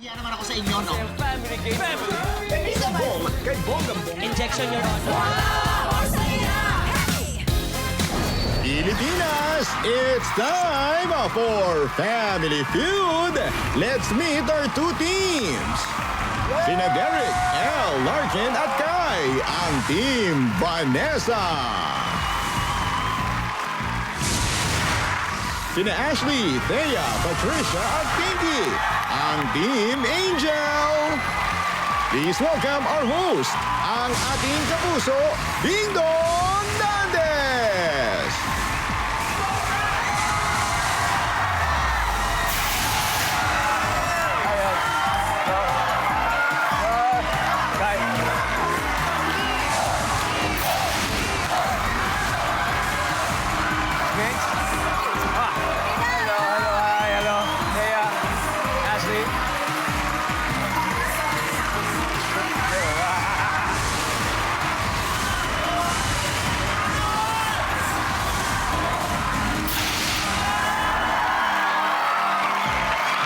Yan naman ako sa inyo, no? Family game. Injection, Your Honor. Pilipinas, it's time for Family Feud. Let's meet our two teams. Sina Derek, L, Larkin at Kai, ang Team Vanessa. Sina Ashley, Thea, Patricia at Pinky, ang Team Angel. Please welcome our host, ang ating kapuso, Ding Dong Dandes. Hello. Thea, Ashley.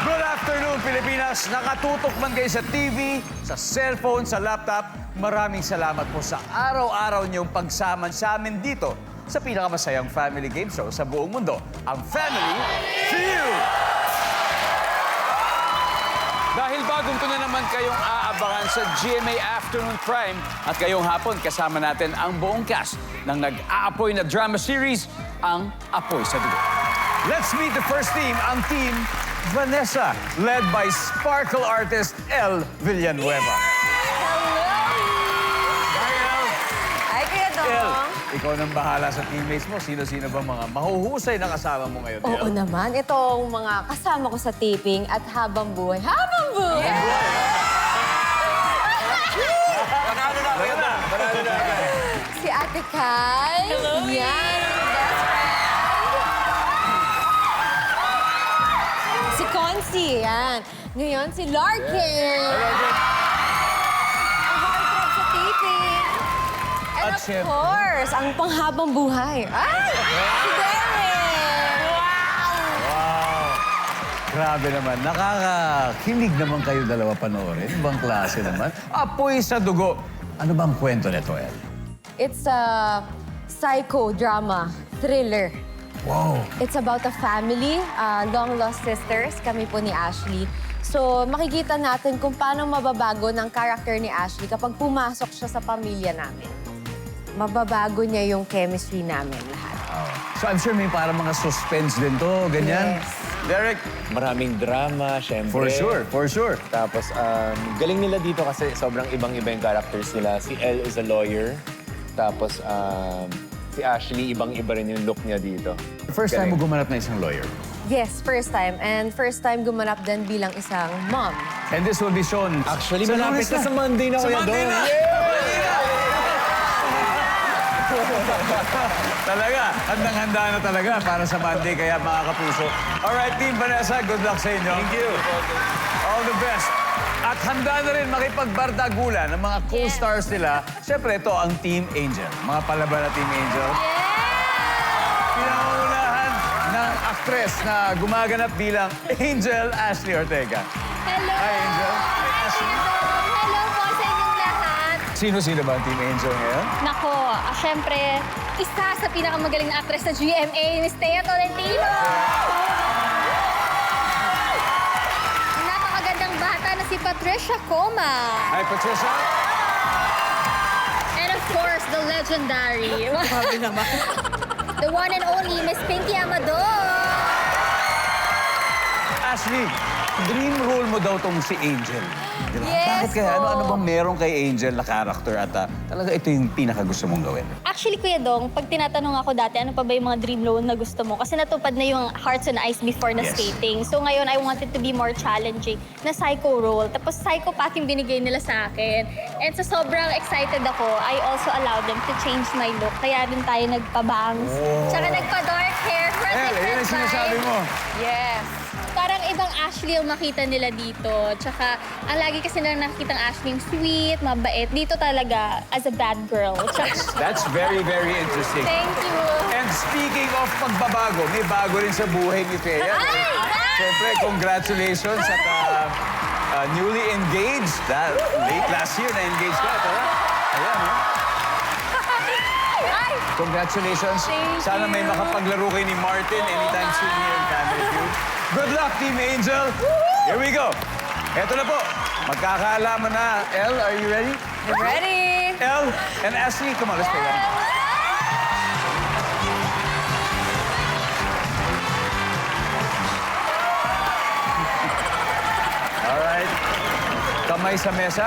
Good afternoon, Pilipinas. Nakatutok man kayo sa TV, sa cellphone, sa laptop. Maraming salamat po sa araw-araw niyong pagsama sa amin dito sa pinakamasayang family game show sa buong mundo, ang Family Feud! Dahil bagong ko na naman kayong aabangan sa GMA Afternoon Prime at ngayong hapon kasama natin ang buong cast ng nag-aapoy na drama series, ang Apoy sa Dugo. Let's meet the first team, ang Team Vanessa, led by sparkle artist El Villanueva. Ay, Kuya El, Dong. ikaw nang bahala sa teammates mo. Sino-sino ba mga mahuhusay na kasama mo ngayon, El? Oo naman. Itong mga kasama ko sa taping at habang buhay. Habang buhay! Panalo na. Si Ate Kai. Hello, yan. Best friend. Si Concy, yan. Ngayon, si Larkin. Ang heartthrob sa taping. And At of syempre- course, ang panghabang buhay. Ay! Si Derek! Wow! Grabe naman. Nakakakilig naman kayo dalawa panoorin. Ibang klase naman. Apoy sa dugo. Ano bang kwento nito, El? It's a psychodrama thriller. Wow! It's about a family, long-lost sisters, kami po ni Ashley. So, makikita natin kung paano mababago ng character ni Ashley kapag pumasok siya sa pamilya namin. Mababago niya yung chemistry namin lahat. So I'm sure may parang mga suspense din to, ganyan. Yes. Derek? Maraming drama, syempre. For sure. Tapos, galing nila dito kasi sobrang ibang-iba yung characters nila. Si Elle is a lawyer. Tapos, si Ashley, ibang-iba rin yung look niya dito. First time mo gumanap na isang lawyer. Yes, first time. And first time gumanap din bilang isang mom. And this will be shown Actually, sa malapit Lunes na sa Monday na, Sa Kuya Monday Dong. na! Talaga, handang-handa na talaga para sa Monday, kaya mga kapuso. Alright, Team Vanessa, good luck sa inyo. Thank you. All the best. At handa na rin makipagbardagulan ng mga co-stars nila. Siyempre, ito ang Team Angel. Mga palaban na Team Angel. Pinangungunahan ng aktres na gumaganap bilang Angel Ashley Ortega. Hello! Hi, Angel. Hi, Ashley. Hello po sa inyong lahat. Sino-sino ba ang Team Angel ngayon? Nako, syempre, isa sa pinakamagaling na actress sa GMA, Miss Thea Tolentino. Ang napakagandang bata na si Patricia Coma. Hi, Patricia. And of course, the legendary. The one and only Miss Pinky Amador. Ashley, dream role mo daw tong si Angel. Di ba? Yes Bakit kaya? po. Ano bang meron kay Angel na character at talaga ito yung pinakagusto mong gawin? Actually, Kuya Dong, pag tinatanong ako dati, ano pa ba yung mga dream role na gusto mo? Kasi natupad na yung Hearts on Ice before na Yes. skating. So ngayon, I wanted to be more challenging na psycho role. Tapos psychopath yung binigay nila sa akin. And so sobrang excited ako, I also allowed them to change my look. Kaya rin tayo nagpa-bangs. Tsaka nagpa-dark hair for a Eh, different yun ang sinasabi vibe. mo. Yes. Parang ibang Ashley yung makita nila dito. Tsaka, ang lagi kasi nila nakikitang Ashley yung sweet, mabait. Dito talaga, as a bad girl. Tsaka, That's very, very interesting. thank you. And speaking of pagbabago, may bago rin sa buhay ni Thea. Ay! Siyempre, congratulations at engaged. Late last year na-engaged ka. Ito na. Ayan, no? Ay! Congratulations. Thank Sana may you. makapaglaro kayo ni Martin anytime soon here in Family Feud. Good luck, Team Angel. Here we go. Ito na po. Magkakaalaman na. Elle, are you ready? Ready? Elle and Ashley, come on, let's play that. Alright. Kamay sa mesa.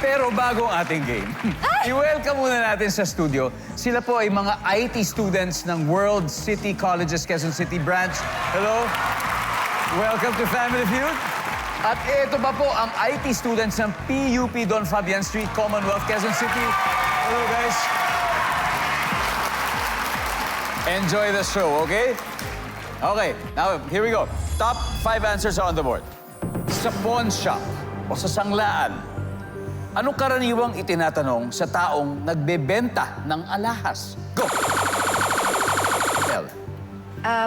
Pero bago ang ating game, i-welcome muna natin sa studio. Sila po ay mga IT students ng World City Colleges Quezon City Branch. Hello. Welcome to Family Feud. At ito pa po ang IT students ng PUP Don Fabian Street, Commonwealth, Quezon City. Hello, guys. Enjoy the show, okay? Okay, now here we go. Top 5 answers are on the board. Sa pawn shop o sa sanglaan, anong karaniwang itinatanong sa taong nagbebenta ng alahas? Go! Elle,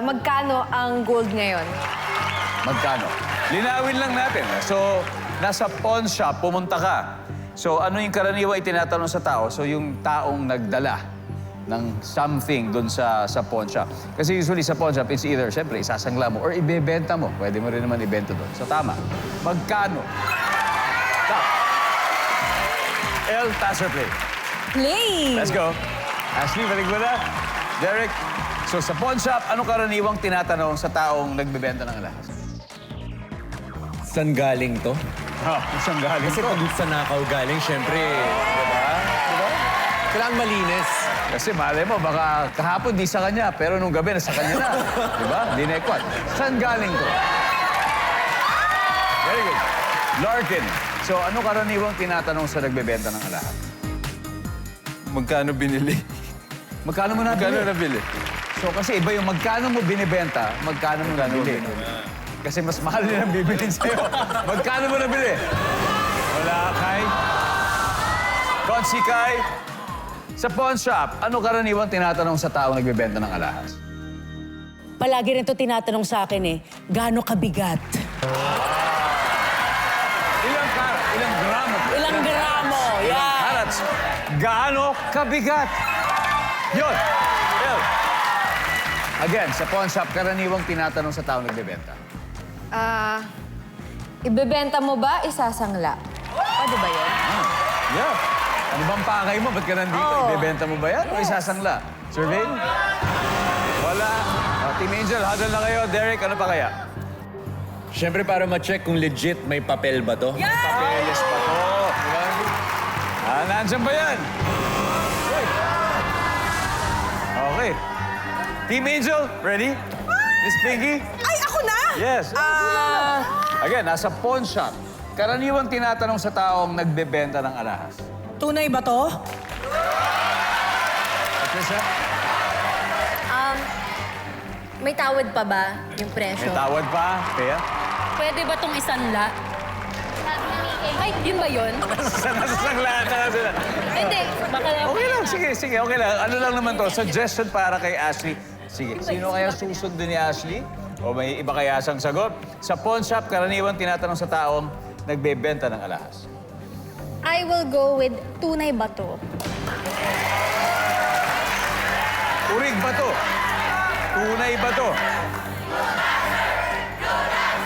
Magkano ang gold ngayon? magkano? Linawin lang natin. So, nasa pawn shop, pumunta ka. So, ano yung karaniwang itinatanong sa tao? So, yung taong nagdala ng something dun sa pawn shop. Kasi usually sa pawn shop, it's either, syempre, isasangla mo or ibebenta mo. Pwede mo rin naman ibenta doon. So, tama. Magkano? Stop. Elle, pass or play? Play! Let's go. Ashley, balik mo na. Derek, so sa pawn shop, ano karaniwang tinatanong sa taong nagbebenta ng alahas? Saan galing to? Isang galing Kasi to. pag sa nakaw galing, syempre, diba? Kailangan malinis. Kasi malay mo, baka kahapon di sa kanya, pero nung gabi nasa kanya na. Diba? Di na ikwat. Saan galing to? Very good. Larkin, so ano karaniwang tinatanong sa nagbebenta ng alahas? Magkano binili? Magkano mo nabili? So kasi iba yung magkano mo binibenta, magkano mo nabili. Kasi mas mahal din ang bibilin sa'yo. Magkano mo nabili? Wala, Kai. Konsi, Kai. Sa pawn shop, ano karaniwang tinatanong sa taong nagbebenta ng alahas? Palagi rin to tinatanong sa akin eh, gaano kabigat? Ilang gramo? Ilang gramo? Yeah. Karats. Gaano kabigat? Yun. Well, again, sa pawn shop, karaniwang tinatanong sa taong nagbebenta. Ibebenta mo ba, isasangla? Pwede ba yun? Yeah. Ano bang pakay mo? Ba't ka nandito? Oo. Ibebenta mo ba yan? O isasangla? Survey? Wala. Team Angel, huddle na kayo. Derek, ano pa kaya? Syempre, para ma-check kung legit may papel ba to. Papeles pa to. Diba? Nandyan ba yan? Uy. Okay. Team Angel, ready? Miss Pinky? Ay, ako na! Yes. Again, nasa pawn shop. Karaniwang tinatanong sa taong nagbebenta ng alahas. Tunay ba to? Patricia? May tawad pa ba yung presyo? May tawad pa? Kaya? Pwede ba tong isanla? Ay, yun ba yun? Nasasanglaan na sila. Hindi, baka Okay lang, sige, okay lang. Ano lang naman to, suggestion para kay Ashley. Sige, sino kaya susundin ni Ashley? O may iba kaya siyang sagot? Sa pawn shop, karaniwang tinatanong sa taong nagbebenta ng alahas. I will go with tunay ba to? Urig ba to? Tunay ba to?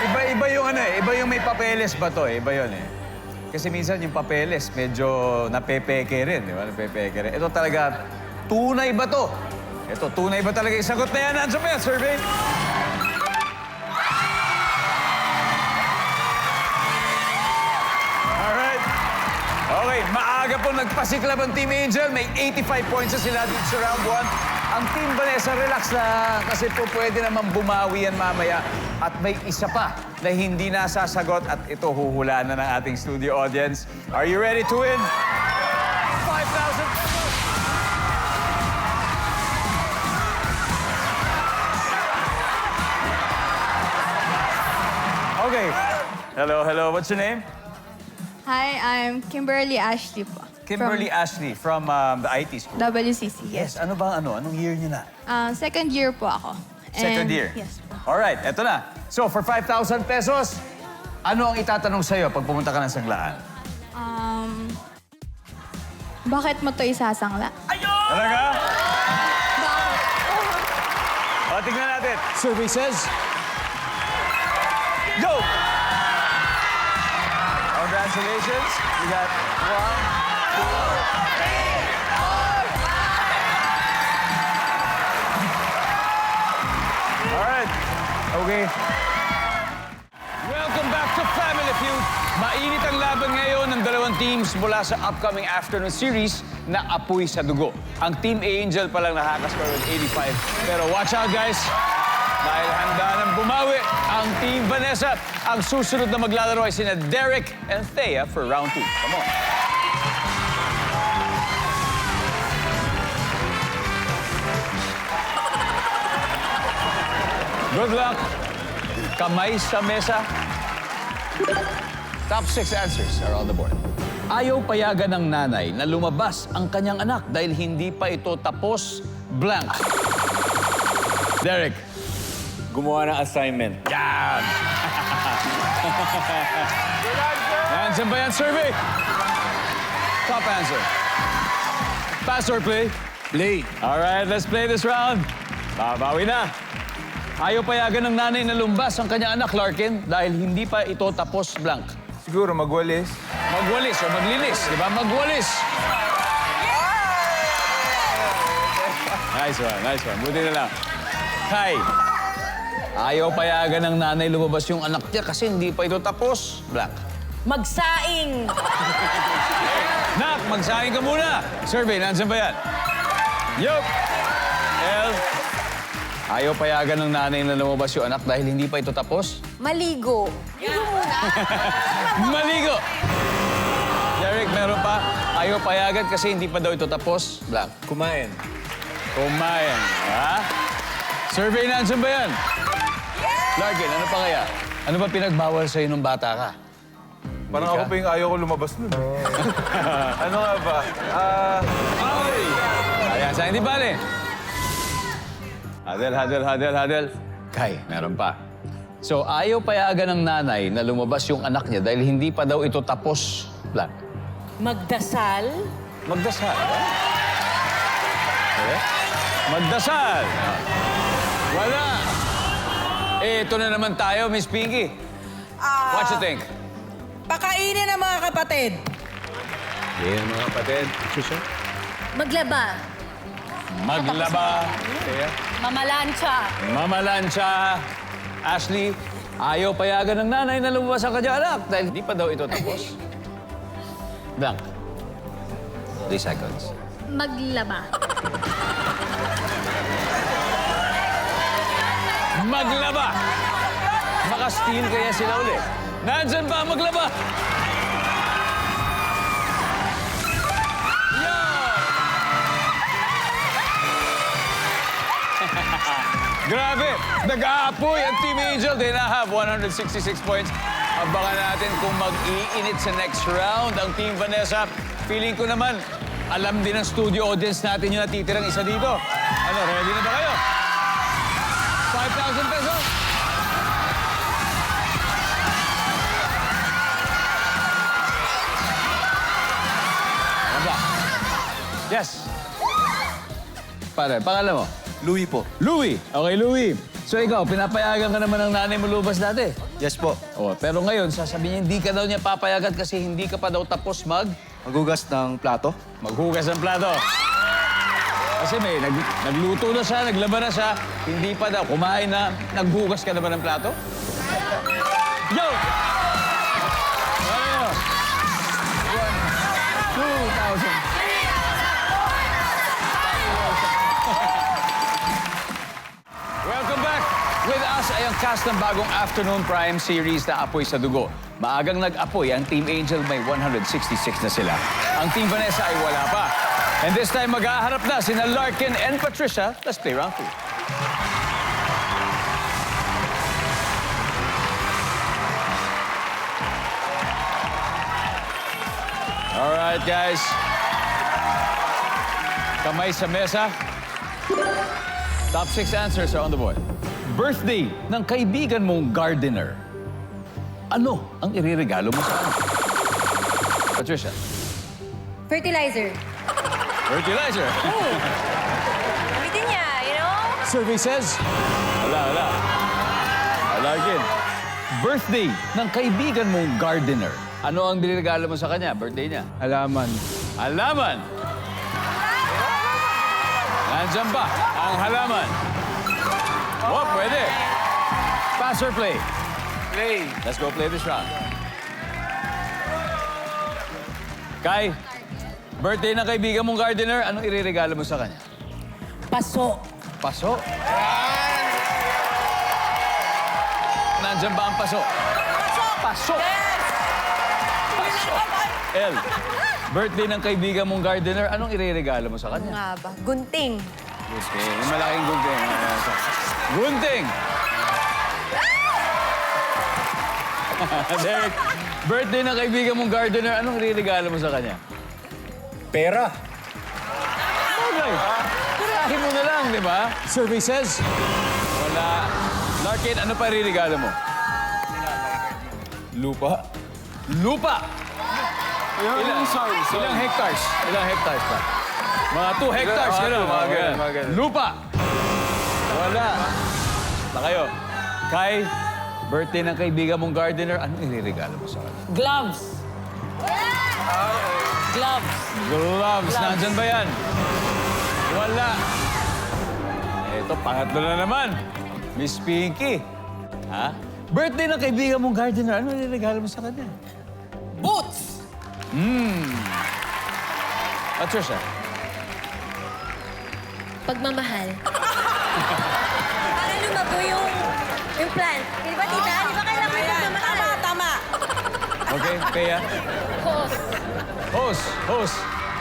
Iba yung ano eh, iba yung may papeles ba to eh, iba yun eh. Kasi minsan yung papeles, medyo napepeke rin, di ba? Napepeke rin. Ito talaga, tunay ba to? Ito, tunay ba talaga yung sagot na yan? Nandiyan ba yan, survey? Alright. Okay, maaga po nagpasiklab ang Team Angel. May 85 points na sila dito sa round 1. Ang Team Vanessa, relax lang. Kasi po pwede naman bumawi yan mamaya. At may isa pa na hindi nasasagot at ito huhulaan na ng ating studio audience. Are you ready to win? 5,000 pesos! Okay. Hello. What's your name? Hi, I'm Kimberly Ashley po. Kimberly Ashley from the IT school. From WCC, Yes, ano bang ano? Anong year niyo na? Second year po ako. Second And- year? Yes po. All right, eto na. So, for 5,000 pesos, Ano ang itatanong sa'yo pag pumunta ka ng sanglaan? Bakit mo to isasangla? Talaga? O, tignan natin. Survey says... Go! Congratulations. You got 1, 2, 3. All right. Okay. Welcome back to Family Feud. Mainit ang laban ngayon ng dalawang teams mula sa upcoming afternoon series na Apoy sa Dugo. Ang Team Angel pa lang nakakascore with 85. Pero watch out, guys. Dahil handa nang bumawi ang Team Vanessa. Ang susunod na maglalaro ay sina Derek and Thea for round 2. Come on. Good luck. Kamay sa mesa. Top 6 answers are on the board. Ayaw payagan ng nanay na lumabas ang kanyang anak dahil hindi pa ito tapos blank. Derek. Gumawa ng assignment. Yan! Nandiyan ba yan, survey? Top answer. Pass or play? Play. All right, let's play this round. Babawi na. Ayaw payagan ng nanay na lumbas ang kanyang anak, Larkin, dahil hindi pa ito tapos blank. Siguro magwalis. Magwalis o maglinis, di ba? Magwalis. Nice one, nice one. Buti na lang. Kai, ayaw payagan ng nanay lumabas yung anak niya kasi hindi pa ito tapos blank. Magsaing! Nak, magsahin ka muna. Survey, nandiyan ba yan? Yup. L. Ayaw payagan ng nanay na lumabas yung anak dahil hindi pa ito tapos? Maligo. Ligo muna. Maligo! Derek, meron pa. Ayaw payagan kasi hindi pa daw ito tapos? Blank. Kumain. Kumain. Ha? Survey, nandiyan ba yan? Larkin, ano pa kaya? Ano ba pinagbawal sa'yo nung bata ka? Parang ako pa yung ayaw ko lumabas nun. Ano nga ba? Ayan, sa hindi bale. Hadel. Kai, meron pa. So, ayaw payagan ng nanay na lumabas yung anak niya dahil hindi pa daw ito tapos. Blank. Magdasal? Magdasal. Okay? Magdasal. Wala. Eh, ito na naman tayo, Miss Pinky. What you think? Pakainin ng mga kapatid. Yan, mga kapatid. Maglaba. Maglaba. Kaya? Mamalansya. Mamalansya. Ashley, ayaw payagan ng nanay na lumabas ang kanyang anak dahil hindi pa daw ito tapos. Blank. 3 seconds. Maglaba. Maglaba! Maka-steal kaya sila ulit. Nandyan ba ang maglaba? Grabe! Nag-aapoy ang Team Angel. They now have 166 points. Abangan natin kung mag-iinit sa next round ang Team Vanessa. Feeling ko naman, alam din ng studio audience natin yung natitirang isa dito. Ano, ready na ba kayo? 5,000 pesos. Ano ba? Yes. Pare, pangalan mo? Louie po. Louie. Okay, Louie. So ikaw, pinapayagan ka naman ng nanay mo lumabas dati. Yes po. Oh, pero ngayon, sasabihin niya, hindi ka daw niya papayagan kasi hindi ka pa daw tapos Maghugas ng plato. maghugas ng plato. Kasi may nagluto na siya, naglaba na siya, hindi pa daw, kumain na, naghugas ka na ba ng plato? Yo! Ano? 2,000. Welcome back! With us ay ang cast ng bagong Afternoon Prime series na Apoy sa Dugo. Maagang nag-apoy ang Team Angel, may 166 na sila. Ang Team Vanessa ay wala pa. And this time, mag-aharap na sina Larkin and Patricia. Let's play round 2. All right, guys. Kamay sa mesa. Top 6 answers are on the board. Birthday ng kaibigan mong gardener. Ano ang iririgalo mo sa kanya? Patricia. Fertilizer. Fertilizer. Gamitin niya, you know? Survey says... Wala. Larkin. Birthday ng kaibigan mong gardener. Ano ang binirigalo mo sa kanya? Birthday niya. Halaman. Halaman. Nandiyan ba ang halaman? Oh, pwede. Pass or play? Play. Let's go play this round. Kai, birthday ng kaibigan mong gardener, anong iririgalo mo sa kanya? Paso. Paso? Nandiyan ba ang paso? Paso! Paso! El, birthday ng kaibigan mong gardener, anong iririgalo mo sa kanya? Nga ba? Gunting. Okay, yung malaking gunting. Gunting! Derek, birthday ng kaibigan mong gardener, anong iririgalo mo sa kanya? Pera. Okay. Pirahin mo na lang, di ba? Survey says... Wala. Larkin, ano pa iririgalo mo? Lupa. Lupa! Ilang hectares? Ilang hectares pa? Mga 2 hectares, gano'n. Mga ganun. Lupa! Wala. Na kayo. Kai, birthday ng kaibigan mong gardener, anong iririgalo mo sa kanya? Gloves. Gloves. Gloves. Nandyan ba yan? Wala. Ito, pangatlo na naman. Miss Pinky. Ha? Birthday ng kaibigan mong gardener, ano iririgalo mo sa kanya? Boots. Patricia. Pagmamahal. Para lumago yung plant. Di ba, tita? Di ba kailangan mo pagmamahal? Tama. Okay, Pea. Host.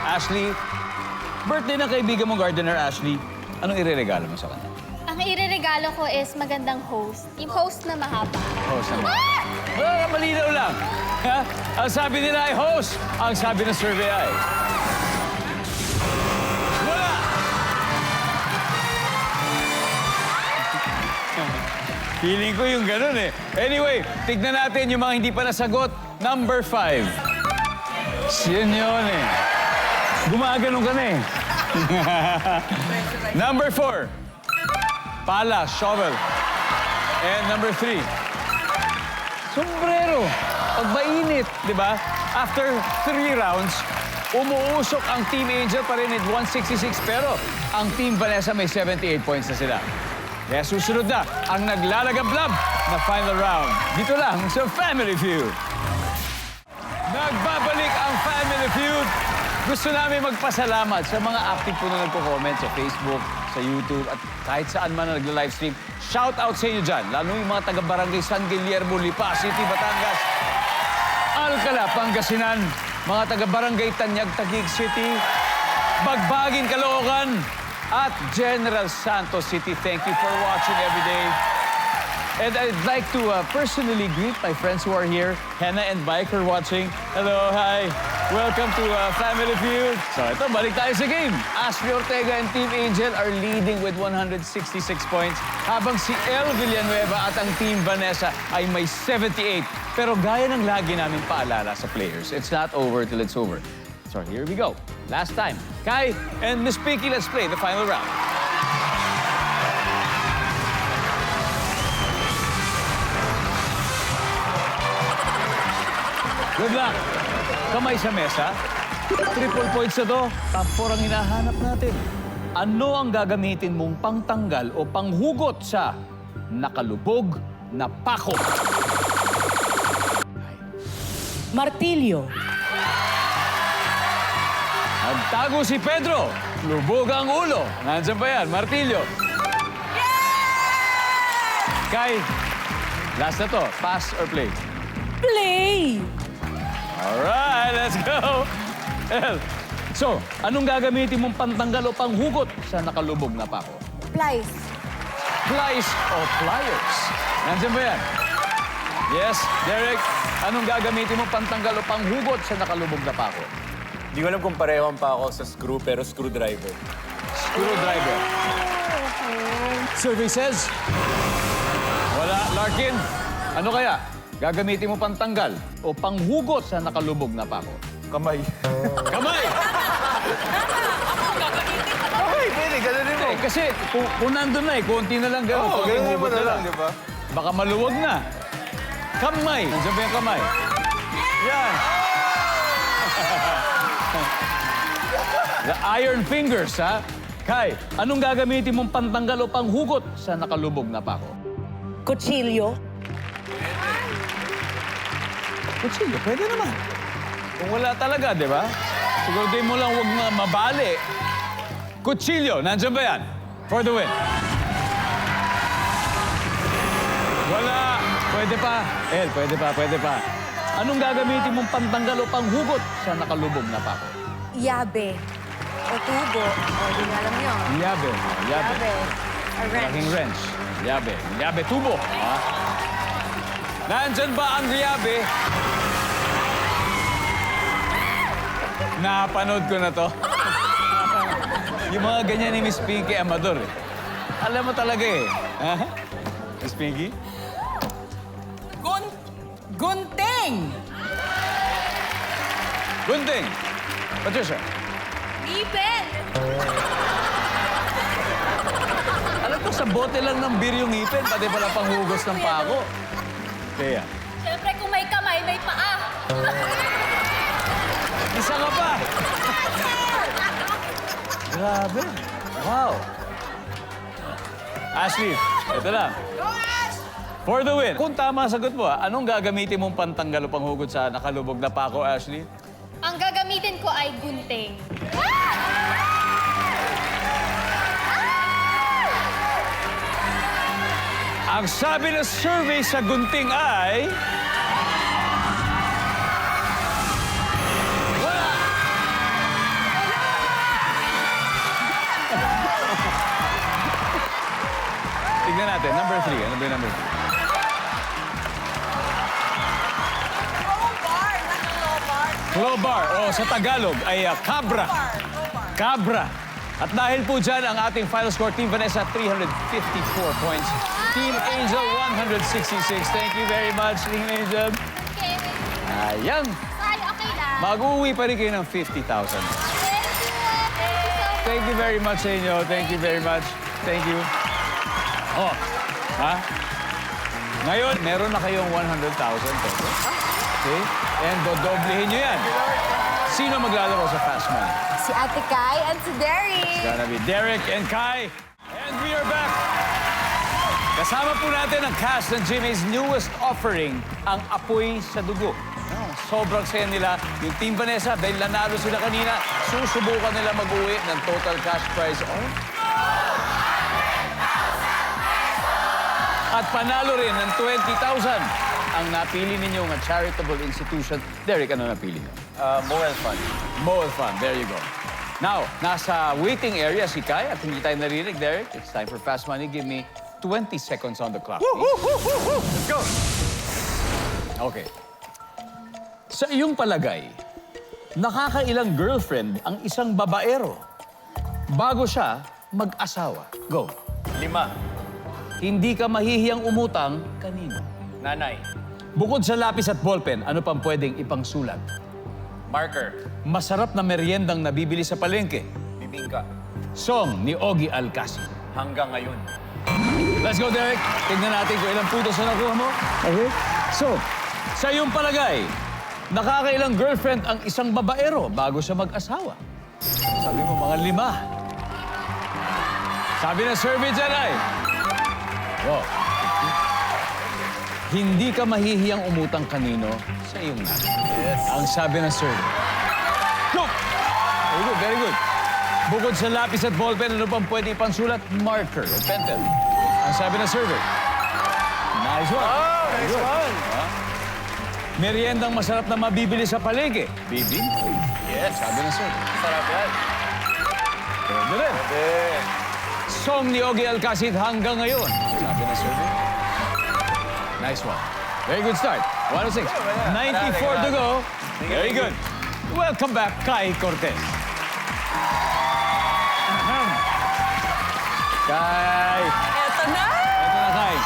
Ashley. Birthday ng kaibigan mong gardener, Ashley. Anong iririgalo mo sa kanya? Ang ireregalo ko is magandang host. Yung host na mahaba. Host naman. Malinaw lang. Ha? Ang sabi nila ay host. Ang sabi ng survey ay... Wala! Feeling ko yung ganun eh. Anyway, tignan natin yung mga hindi pa nasagot. Number 5. Yun eh. Gumaganon ka na eh. Number 4. Pala, shovel. And number 3. Sombrero. Pag mainit, di ba? After 3 rounds, umuusok ang Team Angel pa rin at 166. Pero ang Team Vanessa may 78 points na sila. Kaya susunod na ang naglalagablab na final round. Dito lang sa Family Feud. Nagbabalik ang Family Feud. Gusto namin magpasalamat sa mga active po na nagko-comment sa Facebook, sa YouTube, at kahit saan man na nagla-livestream. Shout out sa inyo dyan, lalo yung mga taga-barangay San Guillermo, Lipa City, Batangas, Alcala, Pangasinan, mga taga-barangay Tanyag, Taguig City, Bagbagin, Caloocan, at General Santos City. Thank you for watching every day. And I'd like to personally greet my friends who are here. Henna and Bike are watching. Hello, hi. Welcome to Family Feud. So ito, balik tayo sa game. Ashley Ortega and Team Angel are leading with 166 points. Habang si El Villanueva at ang Team Vanessa ay may 78. Pero gaya ng lagi namin paalala sa players, it's not over till it's over. So here we go. Last time. Kai and Miss Pinky, let's play the final round. Good luck. Kamay sa mesa. Triple points na to. Top 4 ang hinahanap natin. Ano ang gagamitin mong pangtanggal o panghugot sa nakalubog na pako? Martilyo. Nagtago si Pedro. Lubog ang ulo. Nandiyan pa yan. Martilyo. Kai, last na to. Pass or play? Play. Alright, let's go. El, so, anong gagamitin mong pantanggal o panghugot sa nakalubog na pako? Plies. Plies o pliers? Nandiyan ba yan? Yes, Derek. Anong gagamitin mong pantanggal o panghugot sa nakalubog na pako? Hindi ko alam kung pareho ang pa ako sa screw, pero screwdriver. Screwdriver. Survey says... Wala. Larkin, ano kaya? Gagamitin mo pantanggal o panghugot sa nakalubog na pako? Kamay. Kamay! Okay, pwede, gano'n mo. Kasi kung nandun na konti na lang gano'n. Oo, konting ganun mo hugot na lang, di ba? Baka maluwag na. Kamay! Nandiyan ba yung kamay? Yan. The iron fingers, ha? Kai, anong gagamitin mong pantanggal o panghugot sa nakalubog na pako? Kutsilyo. Kutsilyo, pwede naman. Kung wala talaga, di ba? Siguro din mo lang huwag mabali. Kutsilyo, nandiyan ba yan? For the win. Wala. Pwede pa. El, pwede pa. Anong gagamitin mong pantanggal o panghugot sa nakalubog na pako? Yabe. O tubo. O, di nga alam nyo. Yabe. Yabe. Yabe. A wrench. Malaking wrench. Yabe. Yabe tubo. Ha? Nandyan ba ang yabe? Napanood ko na to. Yung mga ganyan ni Miss Pinky Amador eh. Alam mo talaga eh. Ha? Miss Pinky? Gunting! Gunting. Patricia. Ipin! Alam ko, sa bote lang ng beer yung ipin, pati pala panghugos ng pako. Kaya, Siyempre, kung may kamay, may paa. isa ka pa. Grabe. Wow. Ashley, ito na. For the win. Kung tama ang sagot mo, anong gagamitin mong pantanggal o panghugot sa nakalubog na pako, Ashley? Ang gagamitin ko ay gunting. Ang sabi ng survey sa gunting ay... Wala! Tignan natin, number 3. Ano ba yung number 3? Crowbar. O sa Tagalog ay cabra. Cabra. At dahil po dyan, ang ating final score, Team Vanessa, 354 points. Team Angel, 166. Thank you very much, Team Angel. Okay. Ayan. Ay, okay lang. Mag-uwi pa rin kayo ng 50,000. Thank you. Thank you so much. Thank you very much sa inyo. Thank you very much. Thank you. Oh, ha? Ngayon, meron na kayong 100,000 pesos. Okay? And dodoblehin nyo yan. Sino maglalaro sa Fast Money? Si Ate Kai and si Derry. Gonna be Derek and Kai. And we are back. Kasama po natin ang cast ng GMA's newest offering, ang Apoy sa Dugo. Sobrang saya nila. Yung Team Vanessa, dahil nanalo sila kanina, susubukan nila mag-uwi ng total cash prize of... At panalo rin ng 20,000 ang napili ninyong charitable institution. Derek, ano napili niyo? Moral Fund. Moel Fund. There you go. Now, nasa waiting area si Kai at hindi tayo narinig, Derek. It's time for Fast Money. Give me 20 seconds on the clock. Let's go! Okay. Sa iyong palagay, nakakailang girlfriend ang isang babaero bago siya mag-asawa? Go. 5. Hindi ka mahihiyang umutang kanino? Nanay. Bukod sa lapis at ballpen, ano pang pwedeng ipangsulat? Marker. Masarap na meriendang nabibili sa palengke. Bibingka. Song ni Ogie Alcacid. Hanggang ngayon. Let's go, Derek. Tignan natin kung ilang putos na nakuha mo. Okay? So, sa iyong palagay, nakakailang girlfriend ang isang babaero bago siya mag-asawa? Sabi mo, mga 5. Sabi ng survey dyan ay... Oh. Hindi ka mahihiyang umutang kanino sa iyong nanay. Yes. Ang sabi ng survey. Go! Very good, very good. Bukod sa lapis at ballpen, ano pang pwede ipangsulat? Marker o pentel. Ang sabi ng survey. Nice one. Oh, nice one. Meriendang masarap na mabibili sa palengke. Bibing. Yes. Sabi ng survey. Sarap yan. Pwede rin. Song ni Ogie Alcacid hanggang ngayon. Sabi ng survey. Nice one. Very good start. 106. 94 to go. Very good. Welcome back, Kai Cortez. Kai. Eto na! Ito na, Kai.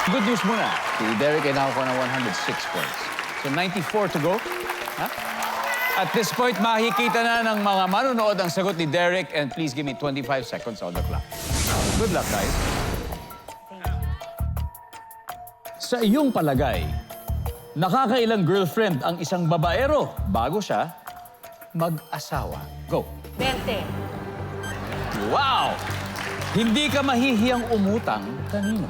Good news muna. Si Derek ay nakakuha ng 106 points. So 94 to go. Ha? At this point, makikita na ng mga manonood ang sagot ni Derek and please give me 25 seconds on the clock. Good luck, guys. Sa iyong palagay, nakakailang girlfriend ang isang babaero bago siya mag-asawa? Go. 20. Wow! Hindi ka mahihiyang umutang kanino?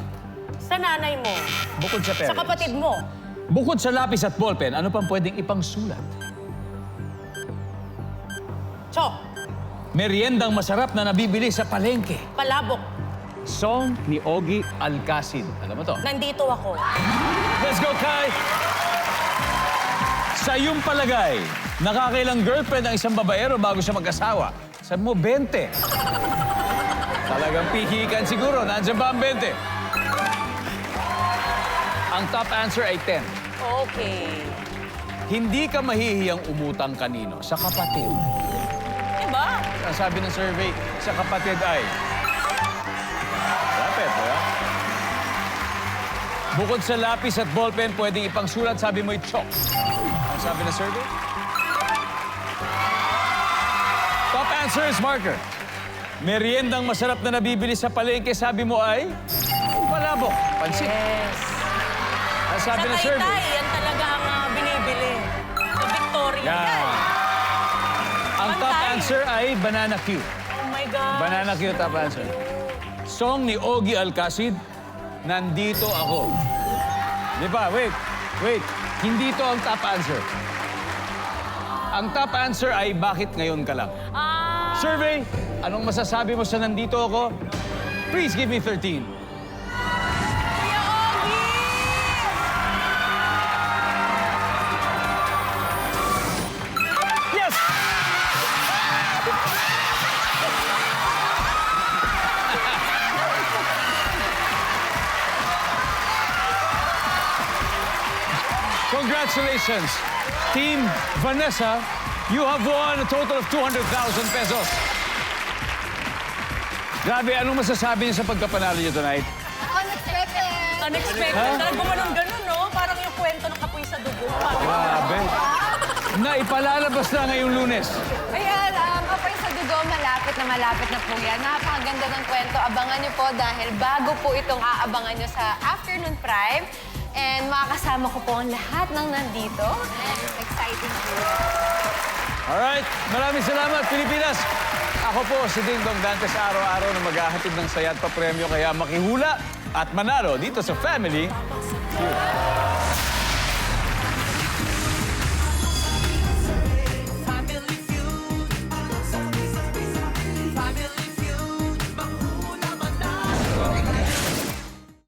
Sa nanay mo. Bukod sa parents. Sa kapatid mo. Bukod sa lapis at ballpen, ano pang pwedeng ipangsulat? Chok. Meriendang masarap na nabibili sa palengke. Palabok. Song ni Ogie Alcacid. Alam mo to? Nandito ako. Let's go, Kai! Sa iyong palagay, nakakailang girlfriend ang isang babaero bago siya mag-asawa? Sabi mo, 20. Talagang pihikan siguro. Nandiyan ba ang 20? Ang top answer ay 10. Okay. Hindi ka mahihiyang umutang kanino? Sa kapatid. Diba? Ang sabi ng survey, sa kapatid ay... Lapit, diba? Bukod sa lapis at ballpen, pwedeng ipangsulat, sabi mo'y chalk. Ang sabi ng survey? Top answer is marker. Meriendang masarap na nabibili sa palengke, sabi mo ay... Palabok. Pansit. Yes. Ang sabi ng Sa survey? Taytay, yan talaga ang binibili. Sa Victoria. Yan. Ang top Pantay. answer ay banana Q. Oh my God. Banana Q, top answer. Song ni Ogie Alcacid, Nandito Ako. Di ba? Wait. Hindi to ang top answer. Ang top answer ay Bakit Ngayon Ka Lang. Survey, anong masasabi mo sa Nandito Ako? Please give me 13. Kuya Ogie! Yes! Congratulations, Team Vanessa. You have won a total of 200,000 pesos. Grabe, anong masasabi niyo sa pagkapanalo niyo tonight? Unexpected. Huh? Talagang gumanon ganun, no? Parang yung kwento ng kapoy sa dugo. Grabe. Na ipalalabas na ngayong Lunes. Ayan, Kapay sa Dugo, malapit na po yan. Napakaganda ng kwento. Abangan niyo po dahil bago po itong aabangan niyo sa Afternoon Prime. And makakasama ko po ang lahat ng nandito. Exciting po. Alright, maraming salamat, Pilipinas. Ako po si Ding Dong Dantes, araw-araw na maghahatid ng saya at papremyo. Kaya makihula at manalo dito sa Family Feud.